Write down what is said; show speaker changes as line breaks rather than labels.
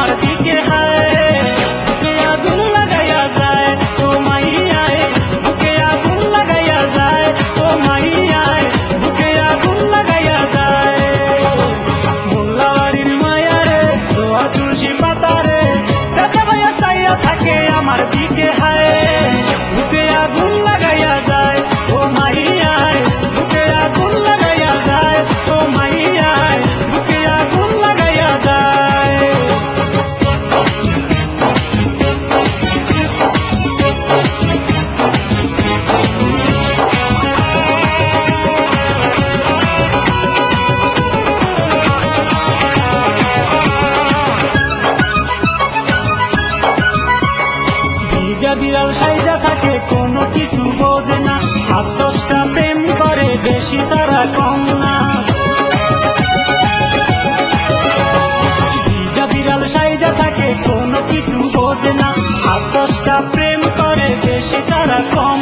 আমার দিকে হায় বুকে আগুন লাগাইয়া যায় ও মাইয়ায় বুকে আগুন লাগাইয়া যায় ও মাইয়ায় বুকে আগুন লাগাইয়া যায় মোল্লাবাড়ির মায়ারে দোয়া তুলসী পাতারে দাদা ভাইয়া চাইয়া থাকে আমার দিকে হায় বুকে আগুন লাগাইয়া যায় ও মাইয়ায় বুকে আগুন লাগাইয়া যায় ও মাইয়ায় বুকে আগুন লাগাইয়া যায় ভিজা বিড়াল সাইজা থাকে কোনো কিছু বোঝে না 8-10টা প্রেম করে বেশি সারা কম না ভিজা বিড়াল সাইজা থাকে কোনো কিছু বোঝে না 8-10টা প্রেম করে বেশি সারা কম